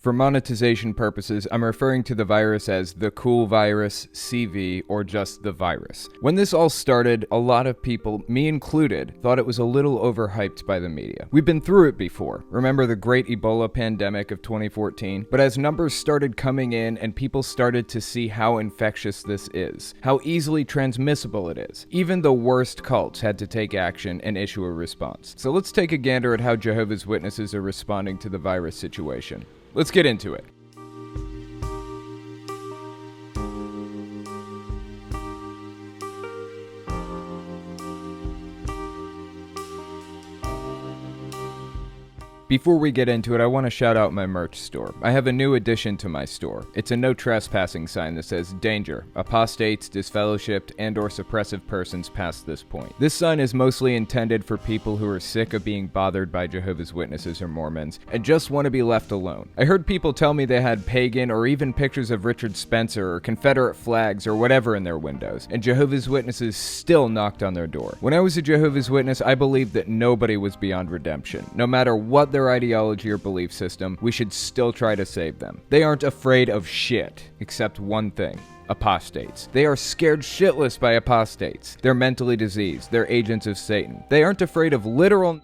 For monetization purposes, I'm referring to the virus as the cool virus, CV, or just the virus. When this all started, a lot of people, me included, thought it was a little overhyped by the media. We've been through it before. Remember the great Ebola pandemic of 2014? But as numbers started coming in and people started to see how infectious this is, how easily transmissible it is, even the worst cults had to take action and issue a response. So let's take a gander at how Jehovah's Witnesses are responding to the virus situation. Let's get into it. Before we get into it, I want to shout out my merch store. I have a new addition to my store. It's a no trespassing sign that says, "Danger, apostates, disfellowshipped, and/or suppressive persons past this point." This sign is mostly intended for people who are sick of being bothered by Jehovah's Witnesses or Mormons and just want to be left alone. I heard people tell me they had pagan or even pictures of Richard Spencer or Confederate flags or whatever in their windows, and Jehovah's Witnesses still knocked on their door. When I was a Jehovah's Witness, I believed that nobody was beyond redemption. No matter what their ideology or belief system, we should still try to save them. They aren't afraid of shit, except one thing: apostates. They are scared shitless by apostates. They're mentally diseased. They're agents of Satan. They aren't afraid of literal,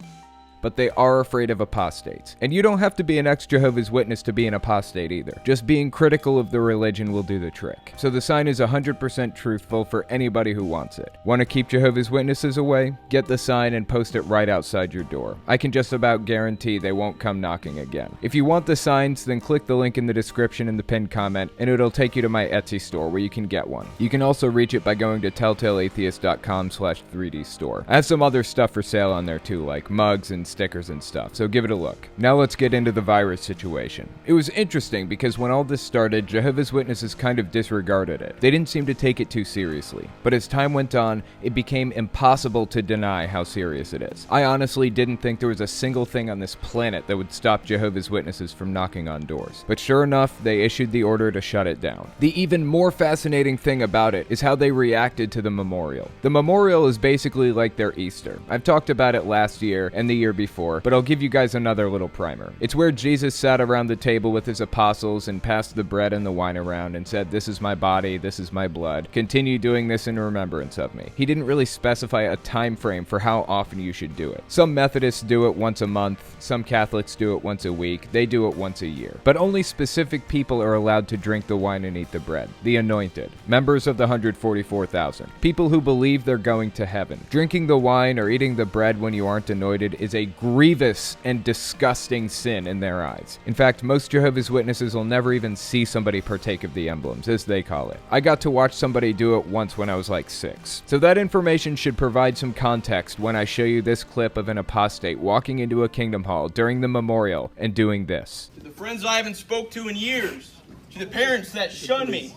but they are afraid of apostates. And you don't have to be an ex-Jehovah's Witness to be an apostate either. Just being critical of the religion will do the trick. So the sign is 100% truthful for anybody who wants it. Want to keep Jehovah's Witnesses away? Get the sign and post it right outside your door. I can just about guarantee they won't come knocking again. If you want the signs, then click the link in the description in the pinned comment, and it'll take you to my Etsy store where you can get one. You can also reach it by going to telltaleatheist.com/3D store. I have some other stuff for sale on there too, like mugs and stickers and stuff, so give it a look. Now let's get into the virus situation. It was interesting because when all this started, Jehovah's Witnesses kind of disregarded it. They didn't seem to take it too seriously. But as time went on, it became impossible to deny how serious it is. I honestly didn't think there was a single thing on this planet that would stop Jehovah's Witnesses from knocking on doors. But sure enough, they issued the order to shut it down. The even more fascinating thing about it is how they reacted to the memorial. The memorial is basically like their Easter. I've talked about it last year and the year before, but I'll give you guys another little primer. It's where Jesus sat around the table with his apostles and passed the bread and the wine around and said, "This is my body, this is my blood. Continue doing this in remembrance of me." He didn't really specify a time frame for how often you should do it. Some Methodists do it once a month, some Catholics do it once a week, they do it once a year. But only specific people are allowed to drink the wine and eat the bread. The anointed, members of the 144,000, people who believe they're going to heaven. Drinking the wine or eating the bread when you aren't anointed is a grievous and disgusting sin in their eyes. In fact, most Jehovah's Witnesses will never even see somebody partake of the emblems, as they call it. I got to watch somebody do it once when I was like 6. So that information should provide some context when I show you this clip of an apostate walking into a kingdom hall during the memorial and doing this. To the friends I haven't spoke to in years, to the parents that shun me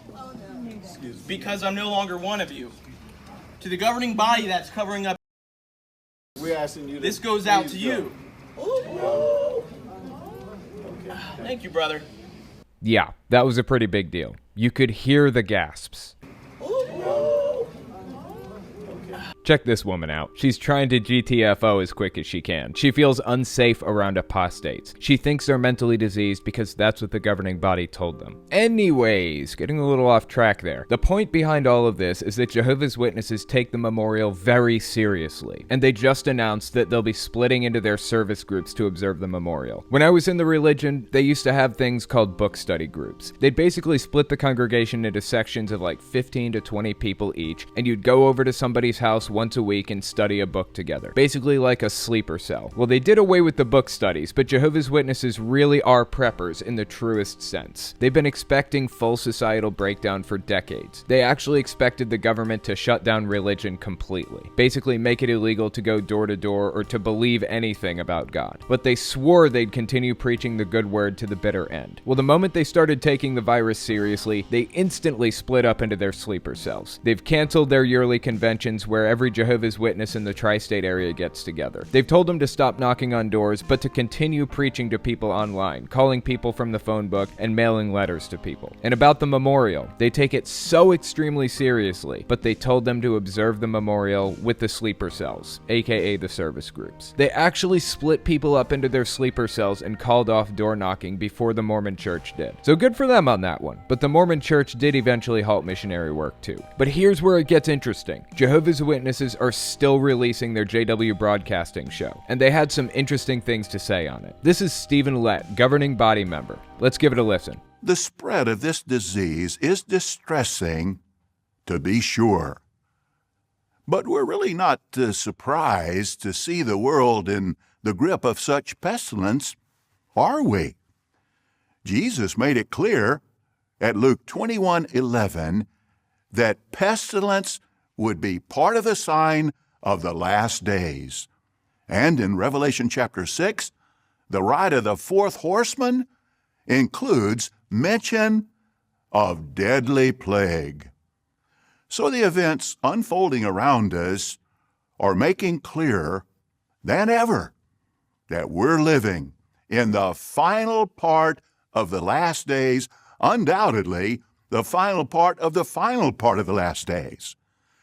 because I'm no longer one of you, to the governing body that's covering up, we're asking you to this goes out to go. you. Okay. Thank you, brother. Yeah, that was a pretty big deal. You could hear the gasps. Check this woman out. She's trying to GTFO as quick as she can. She feels unsafe around apostates. She thinks they're mentally diseased because that's what the governing body told them. Anyways, getting a little off track there. The point behind all of this is that Jehovah's Witnesses take the memorial very seriously, and they just announced that they'll be splitting into their service groups to observe the memorial. When I was in the religion, they used to have things called book study groups. They'd basically split the congregation into sections of like 15 to 20 people each, and you'd go over to somebody's house once a week and study a book together. Basically like a sleeper cell. Well, they did away with the book studies, but Jehovah's Witnesses really are preppers in the truest sense. They've been expecting full societal breakdown for decades. They actually expected the government to shut down religion completely. Basically make it illegal to go door to door or to believe anything about God. But they swore they'd continue preaching the good word to the bitter end. Well, the moment they started taking the virus seriously, they instantly split up into their sleeper cells. They've canceled their yearly conventions where every every Jehovah's Witness in the tri-state area gets together. They've told them to stop knocking on doors, but to continue preaching to people online, calling people from the phone book, and mailing letters to people. And about the memorial, they take it so extremely seriously, but they told them to observe the memorial with the sleeper cells, aka the service groups. They actually split people up into their sleeper cells and called off door knocking before the Mormon Church did. So good for them on that one. But the Mormon Church did eventually halt missionary work too. But here's where it gets interesting. Jehovah's Witnesses are still releasing their JW Broadcasting show, and they had some interesting things to say on it. This is Stephen Lett, governing body member. Let's give it a listen. The spread of this disease is distressing, to be sure. But we're really not surprised to see the world in the grip of such pestilence, are we? Jesus made it clear at Luke 21:11 that pestilence would be part of the sign of the last days. And in Revelation chapter 6, the ride of the fourth horseman includes mention of deadly plague. So the events unfolding around us are making clearer than ever that we're living in the final part of the last days, undoubtedly the final part of the final part of the last days,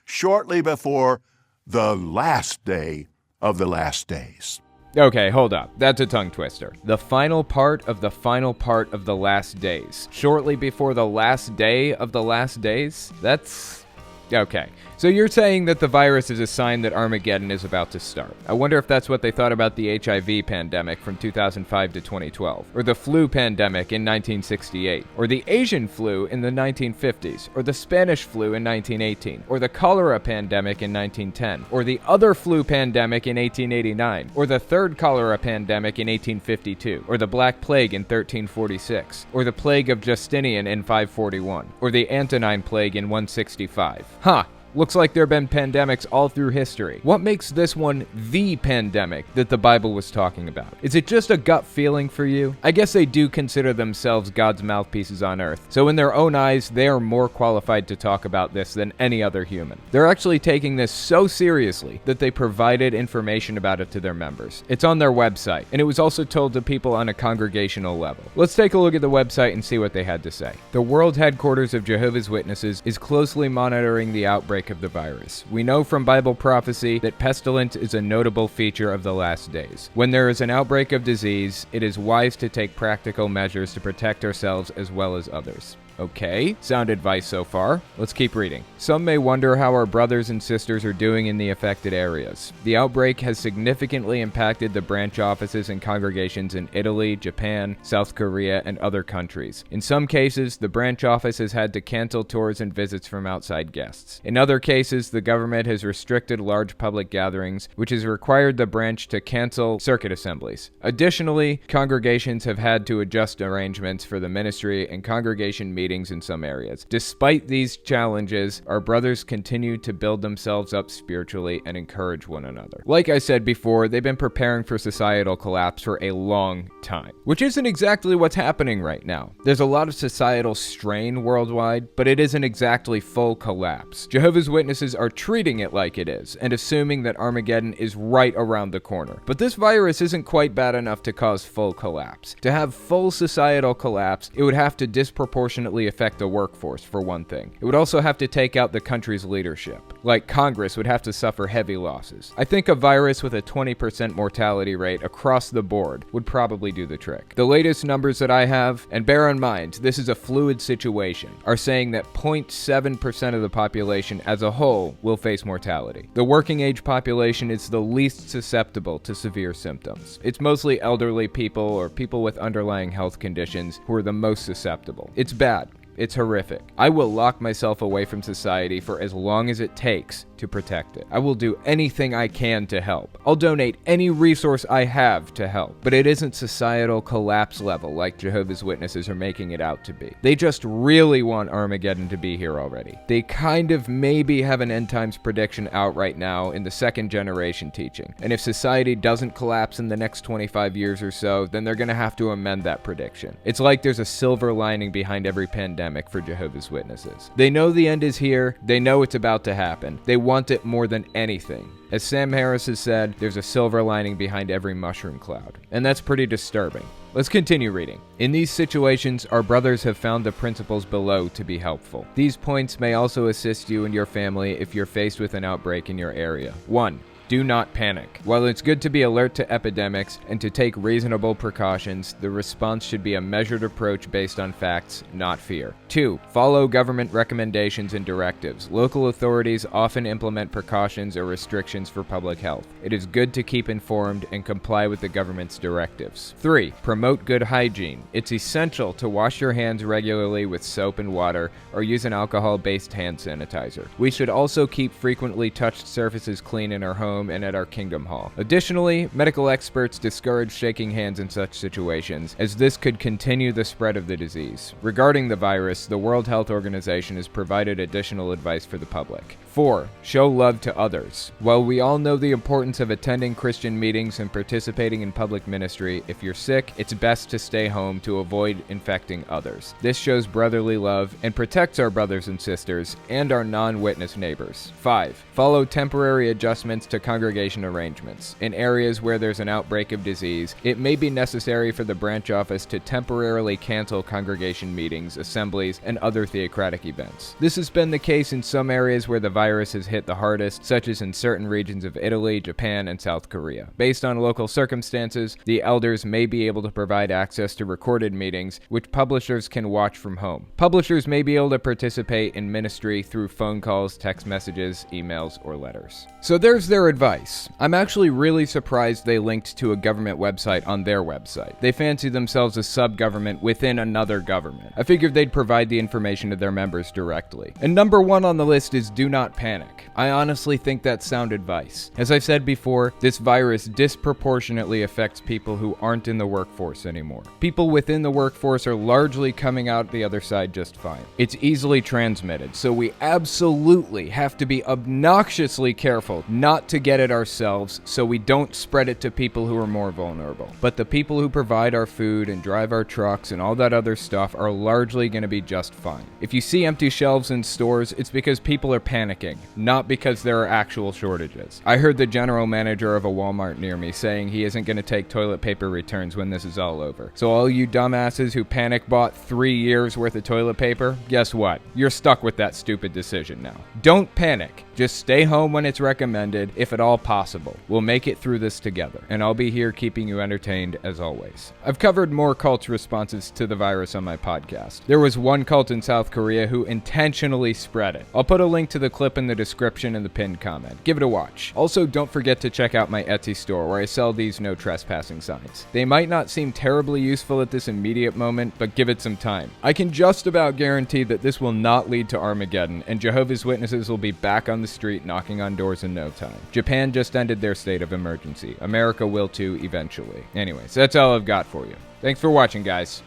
shortly before the last day of the last days. Okay, hold up. That's a tongue twister. The final part of the final part of the last days. Shortly before the last day of the last days? That's... okay. So you're saying that the virus is a sign that Armageddon is about to start. I wonder if that's what they thought about the HIV pandemic from 2005 to 2012, or the flu pandemic in 1968, or the Asian flu in the 1950s, or the Spanish flu in 1918, or the cholera pandemic in 1910, or the other flu pandemic in 1889, or the third cholera pandemic in 1852, or the Black Plague in 1346, or the plague of Justinian in 541, or the Antonine Plague in 165. Huh. Looks like there have been pandemics all through history. What makes this one the pandemic that the Bible was talking about? Is it just a gut feeling for you? I guess they do consider themselves God's mouthpieces on earth, so in their own eyes, they are more qualified to talk about this than any other human. They're actually taking this so seriously that they provided information about it to their members. It's on their website, and it was also told to people on a congregational level. Let's take a look at the website and see what they had to say. The world headquarters of Jehovah's Witnesses is closely monitoring the outbreak of the virus. We know from Bible prophecy that pestilence is a notable feature of the last days. When there is an outbreak of disease, it is wise to take practical measures to protect ourselves as well as others. Okay, sound advice so far. Let's keep reading. Some may wonder how our brothers and sisters are doing in the affected areas. The outbreak has significantly impacted the branch offices and congregations in Italy, Japan, South Korea, and other countries. In some cases, the branch office has had to cancel tours and visits from outside guests. In other cases, the government has restricted large public gatherings, which has required the branch to cancel circuit assemblies. Additionally, congregations have had to adjust arrangements for the ministry and congregation meetings in some areas. Despite these challenges, our brothers continue to build themselves up spiritually and encourage one another. Like I said before, they've been preparing for societal collapse for a long time, which isn't exactly what's happening right now. There's a lot of societal strain worldwide, but it isn't exactly full collapse. Jehovah's Witnesses are treating it like it is, and assuming that Armageddon is right around the corner. But this virus isn't quite bad enough to cause full collapse. To have full societal collapse, it would have to disproportionately affect the workforce, for one thing. It would also have to take out the country's leadership. Like Congress would have to suffer heavy losses. I think a virus with a 20% mortality rate across the board would probably do the trick. The latest numbers that I have, and bear in mind, this is a fluid situation, are saying that 0.7% of the population as a whole will face mortality. The working age population is the least susceptible to severe symptoms. It's mostly elderly people or people with underlying health conditions who are the most susceptible. It's bad. It's horrific. I will lock myself away from society for as long as it takes to protect it. I will do anything I can to help. I'll donate any resource I have to help. But it isn't societal collapse level like Jehovah's Witnesses are making it out to be. They just really want Armageddon to be here already. They kind of maybe have an end times prediction out right now in the second generation teaching. And if society doesn't collapse in the next 25 years or so, then they're gonna have to amend that prediction. It's like there's a silver lining behind every pandemic for Jehovah's Witnesses. They know the end is here. They know it's about to happen. They want want it more than anything. As Sam Harris has said, there's a silver lining behind every mushroom cloud. And that's pretty disturbing. Let's continue reading. In these situations, our brothers have found the principles below to be helpful. These points may also assist you and your family if you're faced with an outbreak in your area. 1. Do not panic. While it's good to be alert to epidemics and to take reasonable precautions, the response should be a measured approach based on facts, not fear. 2. Follow government recommendations and directives. Local authorities often implement precautions or restrictions for public health. It is good to keep informed and comply with the government's directives. 3. Promote good hygiene. It's essential to wash your hands regularly with soap and water or use an alcohol-based hand sanitizer. We should also keep frequently touched surfaces clean in our home and at our Kingdom Hall. Additionally, medical experts discourage shaking hands in such situations, as this could continue the spread of the disease. Regarding the virus, the World Health Organization has provided additional advice for the public. 4. Show love to others. While we all know the importance of attending Christian meetings and participating in public ministry, if you're sick, it's best to stay home to avoid infecting others. This shows brotherly love and protects our brothers and sisters and our non-witness neighbors. 5. Follow temporary adjustments to congregation arrangements. In areas where there's an outbreak of disease, it may be necessary for the branch office to temporarily cancel congregation meetings, assemblies, and other theocratic events. This has been the case in some areas where the virus has hit the hardest, such as in certain regions of Italy, Japan, and South Korea. Based on local circumstances, the elders may be able to provide access to recorded meetings, which publishers can watch from home. Publishers may be able to participate in ministry through phone calls, text messages, emails, or letters. So there's their advice. I'm actually really surprised they linked to a government website on their website. They fancy themselves a sub-government within another government. I figured they'd provide the information to their members directly. And number 1 on the list is do not panic. I honestly think that's sound advice. As I've said before, this virus disproportionately affects people who aren't in the workforce anymore. People within the workforce are largely coming out the other side just fine. It's easily transmitted, so we absolutely have to be obnoxiously careful not to get it ourselves so we don't spread it to people who are more vulnerable. But the people who provide our food and drive our trucks and all that other stuff are largely going to be just fine. If you see empty shelves in stores, it's because people are panicking, not because there are actual shortages. I heard the general manager of a Walmart near me saying he isn't going to take toilet paper returns when this is all over. So all you dumbasses who panic bought 3 years worth of toilet paper, guess what? You're stuck with that stupid decision now. Don't panic. Just stay home when it's recommended, if at all possible. We'll make it through this together, and I'll be here keeping you entertained as always. I've covered more cults' responses to the virus on my podcast. There was one cult in South Korea who intentionally spread it. I'll put a link to the clip in the description and the pinned comment. Give it a watch. Also, don't forget to check out my Etsy store where I sell these no trespassing signs. They might not seem terribly useful at this immediate moment, but give it some time. I can just about guarantee that this will not lead to Armageddon, and Jehovah's Witnesses will be back on the street knocking on doors in no time. Japan just ended their state of emergency. America will too eventually. Anyways, that's all I've got for you. Thanks for watching, guys.